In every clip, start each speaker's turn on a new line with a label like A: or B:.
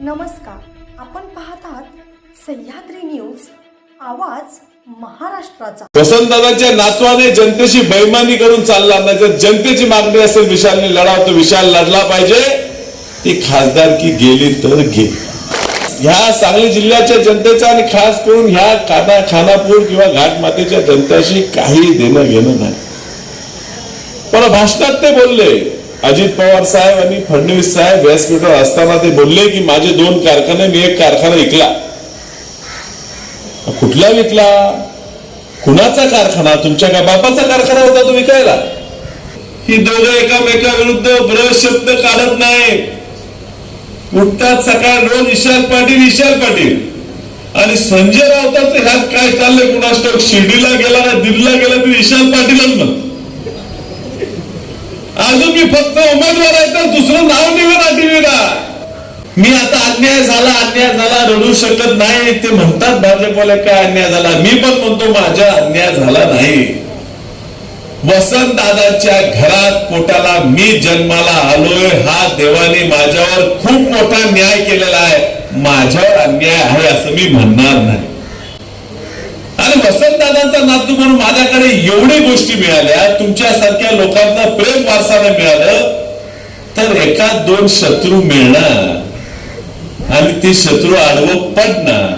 A: नमस्कार, आपण पाहत आहात सह्याद्री न्यूज, आवाज महाराष्ट्राचा।
B: वसंतदादांच्या नातवाने जनतेशी बेईमानी करून चालला नाही। जर जनतेची मागणी असेल विशालने लढाव, तो विशाल लढला पाहिजे। ती खासदारकी गेली तर गेली। ह्या सांगली जिल्ह्याच्या जनतेचा आणि खास करून ह्या खानापूर किंवा घाटमातेच्या जनतेशी काही देणं घेणं नाही। पण भाषणात ते बोलले, अजित पवार साहेब आणि फडणवीस साहेब व्यासपीठावर असताना ते बोलले की माझे 2 कारखाने, मी एक कारखाना विकला। कुठला विकला? कुणाचा कारखाना? तुमच्या का बापाचा कारखाना होता तो विकायला? ही दोघं एकामेकाविरुद्ध ब्रश शब्द काढत नाही। उठतात सकाळ रोज विशाल पाटील आणि संजय राऊतांचं ह्यात काय चाललंय कुणास ठाऊक। शिर्डीला गेला ना दिल्लीला गेला तरी विशाल पाटीलच म्हणतो। अजून मी फक्त उमेदवार आहे तर दुसरं नाव निघा टीव्हीला। मी आता अन्याय झाला रडू शकत नाही। ते म्हणतात भाजपवाले काय अन्याय झाला, मी पण म्हणतो माझा अन्याय झाला नाही। वसंत दादांच्या घरात पोटाला मी जन्माला आलोय, हा देवाने माझ्यावर खूप मोठा न्याय केलेला आहे। माझ्यावर अन्याय आहे असं मी म्हणणार नाही। आणि वसंत दादांचा नातू म्हणून माझ्याकडे एवढी गोष्टी मिळाल्या, तुमच्यासारख्या लोकांना प्रेम वारसाने मिळालं तर 1-2 शत्रू मिळणार आणि ते शत्रू आडवं पडणार।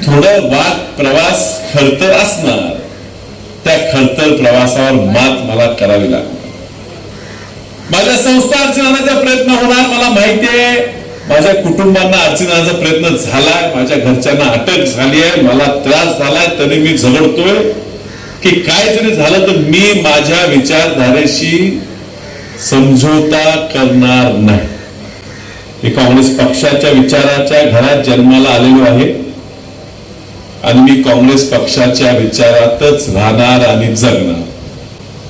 B: थोडं वाद प्रवास खडतर असणार, त्या खडतर प्रवासावर मात मला करावी लागणार। माझ्या संस्था अडचण आणण्याचा प्रयत्न होणार, मला माहिती आहे। माझ्या कुटुंबांना अडचण आणण्याचा प्रयत्न झालाय, माझ्या घरच्यांना अटक झाली आहे, मला त्रास झालाय, तरी मी झगडतोय की काय जरी झालं तर मी माझ्या विचारधारेशी समझोता करणार नाही। मी काँग्रेस पक्षाच्या विचाराच्या घरात जन्माला आलेलो आहे आणि मी काँग्रेस पक्षाच्या विचारातच राहणार आणि जगणार।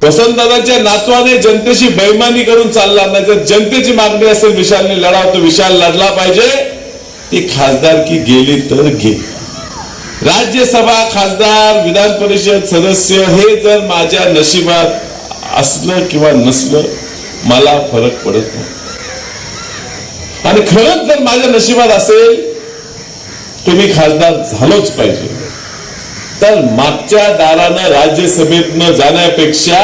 B: वसंतदादांच्या नातवाने जनतेशी बेईमानी करून चालला नाही। जर जनतेची मागणी असेल विशालने लढाव, तो विशाल लढला पाहिजे। ती खासदारकी गेली तर गेली। राज्यसभा खासदार, विधान परिषद सदस्य हे जर माझ्या नशिबात असलं किंवा नसलं मला फरक पडत नाही। आणि खरंच जर माझ्या नशिबात असेल तर मी खासदार झालोच पाहिजे, तर मागच्या दारानं राज्यसभेत न जाण्यापेक्षा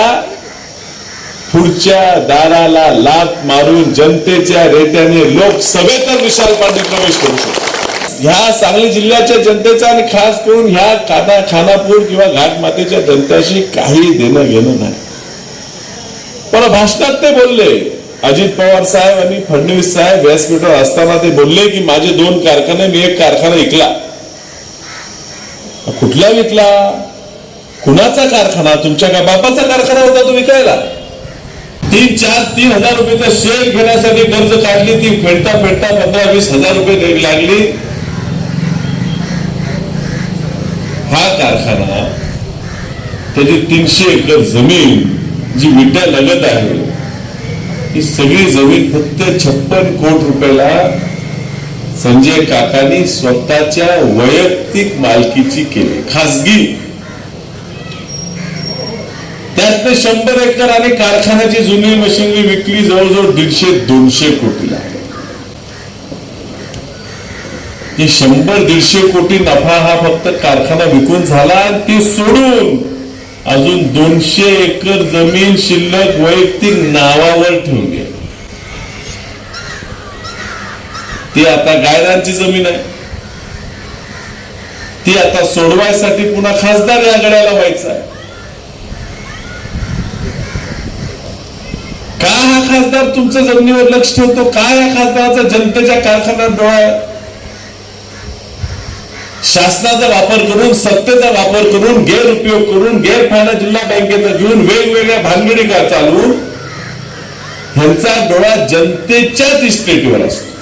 B: पुढच्या दाराला लाथ मारून जनतेच्या रेट्याने लोकसभेत विशाल पाटील प्रवेश करू शकतो। ह्या सांगली जिल्ह्याच्या जनतेचा आणि खास करून ह्या खानापूर किंवा घाटमातेच्या जनतेशी काही देणं घेणं नाही। पण भाषणात ते बोलले, अजित पवार साहेब आणि फडणवीस साहेब व्यासपीठावर असताना ते बोलले की माझे 2 कारखाने, मी एक कारखाना विकला। कुठला विकला? कुणाचा कारखाना? तुमच्या का बापाचा कारखाना होता तो विकायला? 3 हजार रुपयाचा शेअर घेण्यासाठी कर्ज काढली, ती फेडता 15-20 हजार रुपये लागली। हा कारखाना, त्याची 300 एकर जमीन जी विट्या लगत आहे, ही सगळी जमीन फक्त 56 कोटी रुपयाला संजय काकांनी स्वतःच्या वैयक्तिक मालकीची केली, खासगी। त्यातले 100 एकर आणि कारखान्याची जुनी मशिनरी विकली जवळजवळ 150-200 कोटीला। ही 100-150 कोटी नफा हा फक्त कारखाना विकून झाला। ती सोडून अजून 200 एकर जमीन शिल्लक वैयक्तिक नावावर ठेवली। ती आता गायरांची जमीन आहे, ती आता सोडवायसाठी पुन्हा खासदार या गड्याला व्हायचा आहे। का हा खासदार तुमच्या जमिनीवर लक्ष ठेवतो? काय या खासदाराचा जनतेच्या कारखान्यात डोळा आहे? शासनाचा वापर करून, सत्तेचा वापर करून, गैरउपयोग करून, गैरफायदा जिल्हा बँकेचा घेऊन, वेगवेगळ्या भानगडी का चालवून ह्यांचा डोळा जनतेच्याच इस्टेटीवर असतो।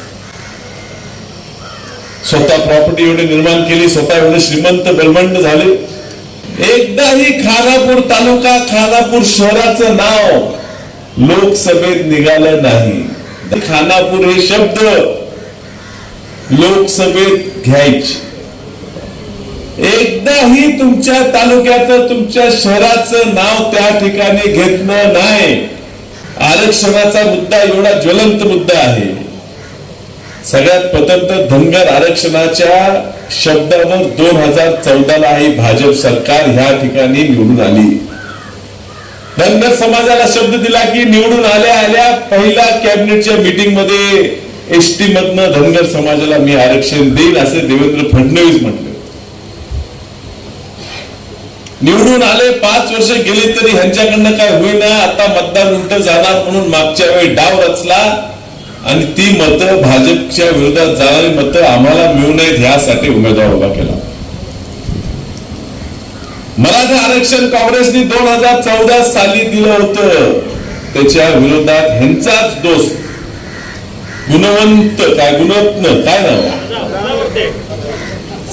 B: स्वतः प्रॉपर्टी एवढी निर्माण केली, स्वतः एवढे श्रीमंत बलवंत झाले। एकदाही खानापूर तालुका, खानापूर शहराचं नाव लोकसभेत निघालं नाही। खानापूर हे शब्द लोकसभेत घ्यायचे। एकदाही तुमच्या तालुक्याचं, तुमच्या शहराचं नाव त्या ठिकाणी घेतलं नाही। आरक्षणाचा मुद्दा एवढा ज्वलंत मुद्दा आहे, सगळ्यात प्रथम धनगर आरक्षणाच्या शब्दावर 2014 ही भाजप सरकार ह्या ठिकाणी निवडून आली. धनगर समाजाला शब्द दिला की निवडून आल्या आल्या पहिल्या कॅबिनेटच्या मीटिंग मध्ये एसटी मधनं धनगर समाजाला मी आरक्षण देईन असे देवेंद्र फडणवीस म्हटले. निवडून आले, 5 वर्ष गेले तरी ह्यांच्याकडनं काय होईना. आता मतदान उलट जाणार म्हणून मागच्या वेळी डाव रचला आणि ती मतं भाजपच्या विरोधात जाणारी मतं आम्हाला मिळू नयेत ह्यासाठी उमेदवार उभा केला. मराठा आरक्षण काँग्रेसने 2014 साली दिलं होतं, त्याच्या विरोधात ह्यांचाच दोस्त गुणवंत काय गुणवंत काय नाव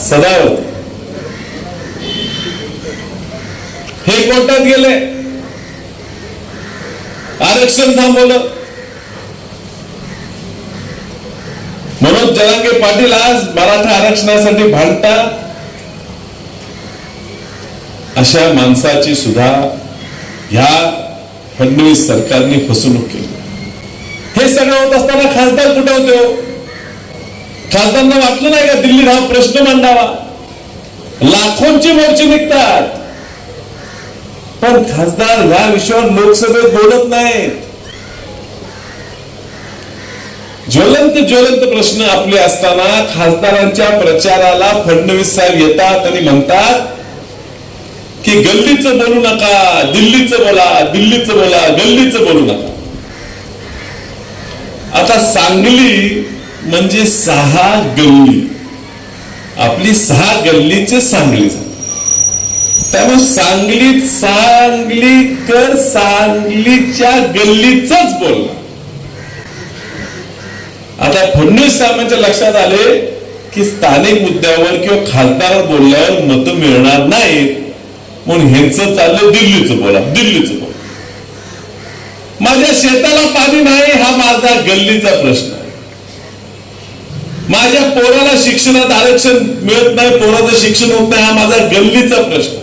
B: सदावर्ते हे कोर्टात गेले, आरक्षण थांबवलं. मनोज जरांगे पाटील आज मराठा आरक्षणासाठी भांडतात. अशा माणसाची सुद्धा ह्या फडणवीस सरकारने फसवणूक केली. हे सगळं होत असताना खासदार कुठे होते हो? खासदारांना वाटलं नाही का दिल्लीत हा प्रश्न मांडावा? लाखोंचे मोर्चे निघतात, पण खासदार ह्या विषयावर लोकसभेत बोलत नाहीत. ज्वलंत प्रश्न आपले असताना खासदारांच्या प्रचाराला फडणवीस साहेब येतात आणि म्हणतात की गल्लीचं बोलू नका, दिल्लीचं बोला, दिल्लीचं बोला, गल्लीचं बोलू नका. आता सांगली म्हणजे 6 गल्ली, आपली 6 गल्लीचे सांगली. त्यामुळे सांगलीत सांगलीकर सांगलीच्या गल्लीचंच बोलला. आता फडणवीस साहेबांच्या लक्षात आले की स्थानिक मुद्द्यावर किंवा खासदार बोलल्यावर मतं मिळणार नाहीत, म्हणून ह्यांचं चाललं दिल्लीचं बोला, दिल्लीचं बोला. माझ्या शेताला पाणी नाही हा माझा गल्लीचा प्रश्न आहे. माझ्या पोराला शिक्षणात आरक्षण मिळत नाही, पोराचं शिक्षण होत नाही हा माझा गल्लीचा प्रश्न.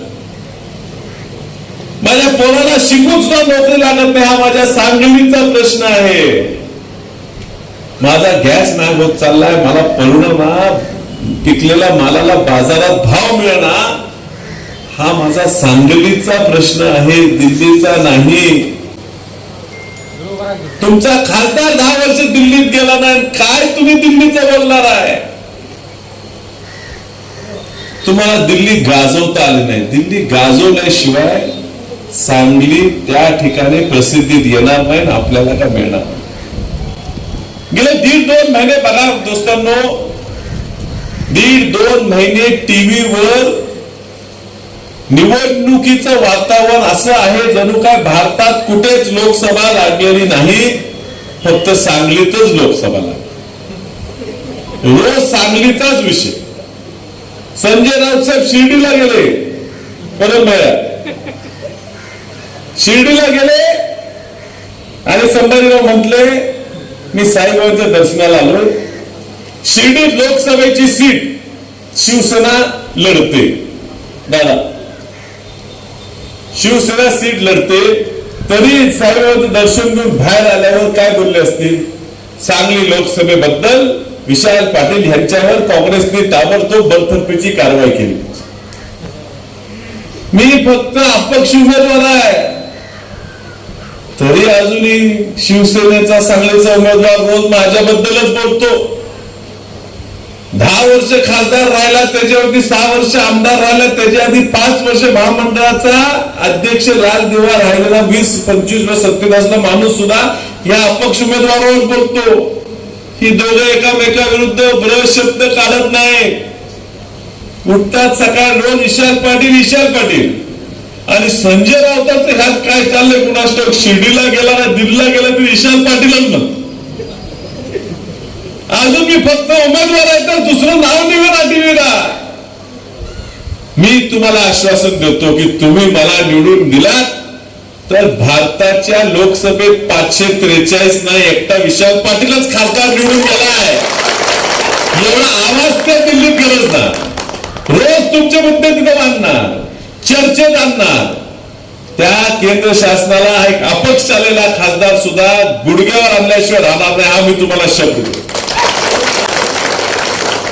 B: माझ्या पोराला शिकून सुद्धा नोकरी लागत नाही हा माझ्या सांगलीचा प्रश्न आहे. माझा गॅस नाही होत चाललाय, मला परवडना, पिकलेल्या मालाला बाजारात भाव मिळना हा माझा सांगलीचा प्रश्न आहे, दिल्लीचा नाही. तुमचा खासदार 10 वर्ष दिल्लीत गेला नाही, काय तुम्ही दिल्लीचं बोलणार आहे? तुम्हाला दिल्ली गाजवता आली नाही. दिल्ली गाजवल्याशिवाय सांगली त्या ठिकाणी प्रसिद्धीत येणार नाही, आपल्याला काय मिळणार. गेले 1.5-2 महिने बघा दोस्तांनो, 1.5-2 महिने टीव्हीवर निवडणुकीचं वातावरण असं आहे जणू काय भारतात कुठेच लोकसभा लागलेली नाही, फक्त सांगलीतच लोकसभा लागली. रोज सांगलीचाच विषय. संजय राऊत साहेब शिर्डीला गेले, परत भया शिर्डीला गेले आणि संभाजीराव म्हटले मी साईबाबांच्या दर्शनाला आलो. शिर्डीत लोकसभेची सीट शिवसेना लढते. दादा शिवसेना सीट लढते, तरी साईबाबांचं दर्शन घेऊन बाहेर आल्यावर काय बोलले असतील? सांगली लोकसभेबद्दल विशाल पाटील यांच्यावर काँग्रेसने ताबडतोब बडतर्फीची कारवाई केली. मी फक्त अपक्ष उमेदवार आहे, तरी अजूनही शिवसेनेचा सांगलीचा उमेदवार रोज माझ्याबद्दलच बोलतो. 10 वर्ष खासदार राहिला, त्याच्यावरती 6 वर्ष आमदार राहिला, त्याच्या आधी 5 वर्ष महामंडळाचा अध्यक्ष राजदिवा राहिलेला 20-25 वर्ष सत्तेत असला माणूस सुद्धा या अपक्ष उमेदवारावर बोलतो. ही दोघं एकामेका विरुद्ध ब्र शब्द काढत नाही. उठतात सकाळ रोज विशाल पाटील आणि संजय राऊतांचं ह्यात काय चाललंय कुणास ठाऊक. शिर्डीला गेला ना दिल्लीला गेला तरी विशाल पाटीलच म्हणतो. अजून मी फक्त उमेदवार आहे तर दुसरं नाव निघा टीव्हीला. मी तुम्हाला आश्वासन देतो की तुम्ही मला निवडून दिलात तर भारताच्या लोकसभेत 543 नाही, एकटा विशाल पाटीलच खासदार निवडून गेलाय. एवढा आवाज त्या दिल्लीत गरज ना. रोज तुमचे मुद्दे तिथे मांडणार, चर्चेत आणणार. त्या केंद्र शासनाला एक अपक्ष आलेला खासदार सुद्धा गुडघ्यावर आणल्याशिवाय राहणार नाही, हा मी तुम्हाला शब्द देतो.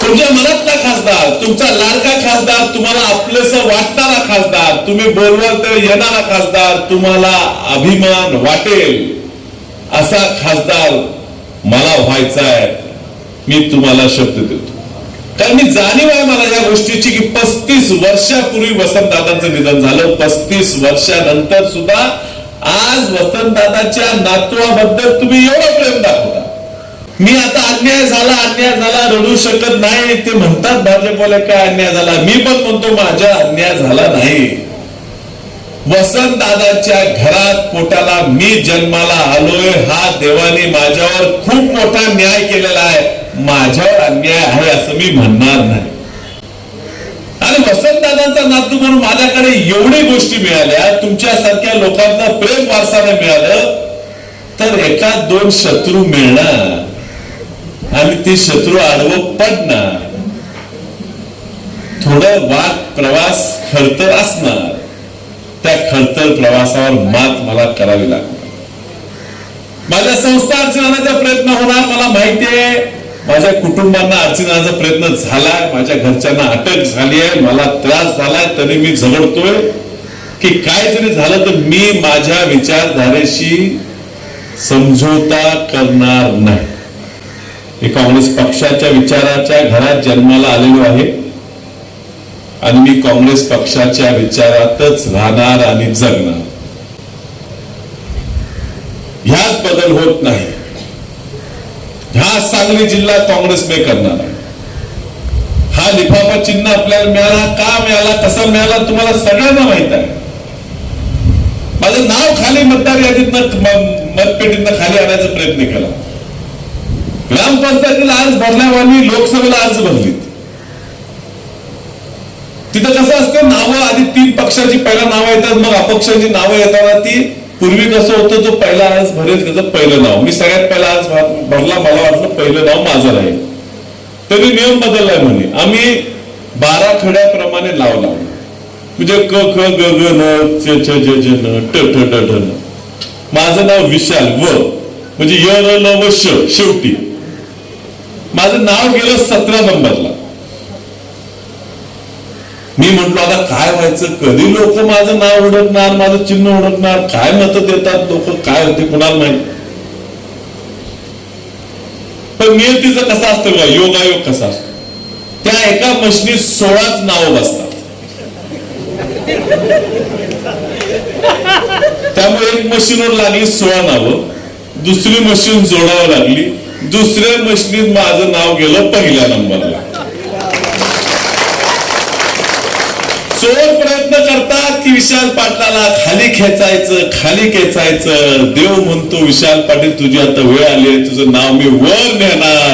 B: तुमच्या मनातला खासदार, तुमचा लाडका खासदार, तुम्हाला आपलंसं वाटणारा खासदार, तुम्ही बोलवाल तर येणारा खासदार, तुम्हाला अभिमान वाटेल असा खासदार मला व्हायचा आहे. मी तुम्हाला शब्द देतो. कारण मी जाणीव आहे मला या गोष्टीची की 35 वर्षापूर्वी वसंतदादांचं निधन झालं. 35 वर्षानंतर सुद्धा आज वसंतदादाच्या नातवाबद्दल तुम्ही एवढं प्रेम दाखवता. मी आता अन्याय झाला रडू शकत नाही. ते म्हणतात भाजपवाले काय अन्याय झाला. मी पण म्हणतो माझ्या अन्याय झाला नाही. वसंतदादाच्या घरात पोटाला मी जन्माला आलोय. हा देवाने माझ्यावर खूप मोठा न्याय केलेला आहे. माझ्यावर अन्याय आहे असं मी म्हणणार नाही. आणि वसंतदादांचा नातू म्हणून माझ्याकडे एवढी गोष्टी मिळाल्या. तुमच्यासारख्या लोकांना प्रेम वारसाने मिळालं तर एखाद दोन शत्रू मिळणार आणि ते शत्रू आडवं पडणार. थोडं वाट प्रवास खडतर असणार. त्या खडतर प्रवासावर मात मला करावी लागणार. माझ्या संस्था अर्चनाचा प्रयत्न होणार. मला माहितीये माझ्या कुटुंबांना अर्चनाचा प्रयत्न झालाय. माझ्या घरच्यांना अटक झाली आहे. मला त्रास झालाय. तरी मी झगडतोय की काय जरी झालं तर मी माझ्या विचारधारेशी समझोता करणार नाही. मी काँग्रेस पक्षाच्या विचाराच्या घरात जन्माला आलेलो आहे आणि मी काँग्रेस पक्षाच्या विचारातच राहणार आणि जगणार. ह्यात बदल होत नाही. हा सांगली जिल्हा काँग्रेसने करणार आहे. हा लिफाफा चिन्ह आपल्याला मिळाला. का मिळाला, कसा मिळाला तुम्हाला सगळ्यांना माहित आहे. माझं नाव खाली मतदार यादीतनं मतपेटीतनं खाली आणायचा प्रयत्न केला. ग्रामपंचायतीला अर्ज भरल्यावानी लोकसभेला अर्ज भरली. तिथं कसं असतं नावं आधी 3 पक्षाची पहिला नावं येतात मग अपक्षांची नावं येताना ती पूर्वी कसं होतं जो पहिला अर्ज भरेल त्याचं पहिलं नाव. मी सगळ्यात पहिला अर्ज भरला. मला वाटलं पहिलं नाव माझं राहील. तरी नियम बदललाय म्हणे. आम्ही 12 खड्याप्रमाणे नाव लावलं. म्हणजे क ख ग ग न च छ ज ज न ट ठ ड ढ न. माझं नाव विशाल व म्हणजे य र ल व श शेवटी. माझं नाव गेलं 17 नंबरला. मी म्हंटलो आता काय व्हायचं. कधी लोक माझं नाव ओळखणार, माझं चिन्ह ओळखणार, काय मतं देतात लोक, काय होते कुणाला माहिती. पण नियतीचं कसं असतं बघा, योगायोग कसा असतो. त्या एका मशीनीत 16च नावं बसतात. त्यामुळे एक मशीनवर लागली 16 नावं. दुसरी मशीन जोडावं लागली. दुसऱ्या मशीनीत माझं नाव गेलं पहिल्या नंबरला. चोर प्रयत्न करतात की विशाल पाटलाला खाली खेचायचं. देव म्हणतो विशाल पाटील तुझी आता वेळ आली आहे. तुझं नाव मी वर नेणार.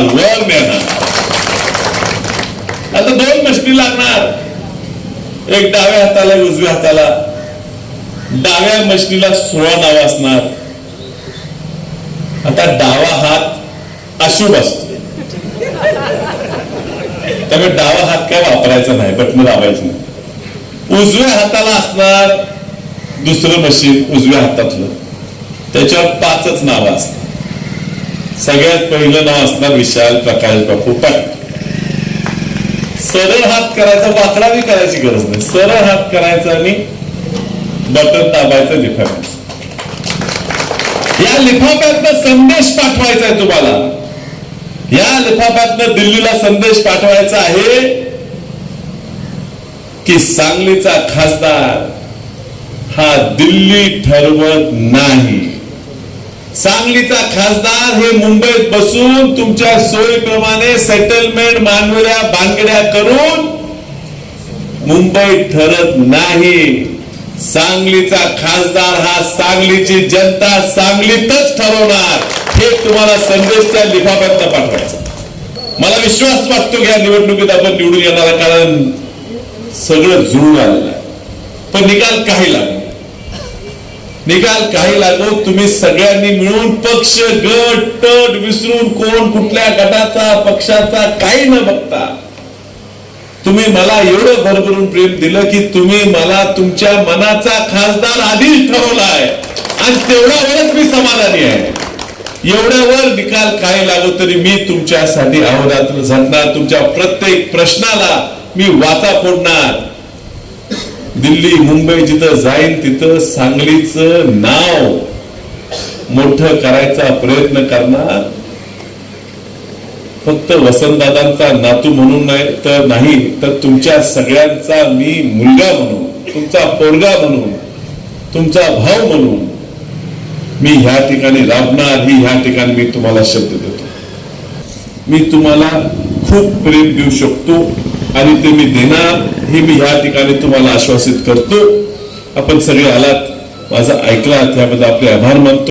B: आता 2 मशनी लागणार. एक डाव्या हाताला उजव्या हाताला. डाव्या मशनीला 16 नाव असणार. आता डावा हात अशुभ असतो. त्यामुळे डावा हात काय वापरायचा नाही, बटन दाबायचं नाही. उजव्या हाताला असणार दुसरं मशीन उजव्या हातातलं. त्याच्यावर 5च नाव असणार. सगळ्यात पहिलं नाव असणार विशाल प्रकाश बापू पाटील. सरळ हात करायचा, वाकडा बी करायची गरज नाही. सरळ हात करायचा आणि बटन दाबायचं लिफाफ्याचं. या लिफाफ्यातनं संदेश पाठवायचा आहे तुम्हाला. या लिफाफ्यातनं दिल्लीला संदेश पाठवायचा आहे की सांगलीचा खासदार हा दिल्ली ठरवत नाही. सांगलीचा खासदार हे मुंबईत बसून तुमच्या सोयीप्रमाणे सेटलमेंट मानवऱ्या बांगड्या करून मुंबईत ठरत नाही. सांगलीचा खासदार हा सांगलीची जनता सांगलीतच ठरवणार. हे तुम्हाला संदेश त्या लिफाफ्यातनं पाठवायचा. मला विश्वास वाटतो की या निवडणुकीत आपण निवडून येणार. कारण सगळं जुळून आलेलं आहे. पण निकाल काही लागो तुम्ही सगळ्यांनी मिळून पक्ष गट तट विसरून कोण कुठल्या गटाचा पक्षाचा काही न बघता तुम्ही मला एवढं भरभरून प्रेम दिलं की तुम्ही मला तुमच्या मनाचा खासदार आधीच ठरवलाय आणि तेवढ्यावरच मी समाधानी आहे. एवढ्यावर निकाल काय लागो तरी मी तुमच्यासाठी अहोरात्र झटणार. तुमच्या प्रत्येक प्रश्नाला मी वाचा फोडणार. दिल्ली मुंबई जिथं जाईन तिथं सांगलीचं नाव मोठं करायचा प्रयत्न करणार. फक्त वसंतदादांचा नातू म्हणून नाही तर तुमच्या सगळ्यांचा मी मुलगा म्हणून, तुमचा पोरगा म्हणून, तुमचा भाऊ म्हणून मी ह्या ठिकाणी राबणार. ही ह्या ठिकाणी मी तुम्हाला शब्द देतो. मी तुम्हाला खूप प्रेम देऊ शकतो आणि ते मी देणार हे मी ह्या ठिकाणी तुम्हाला आश्वासित करतो. आपण सगळे आलात, माझं ऐकलात, त्याबद्दल आपले आभार मानतो.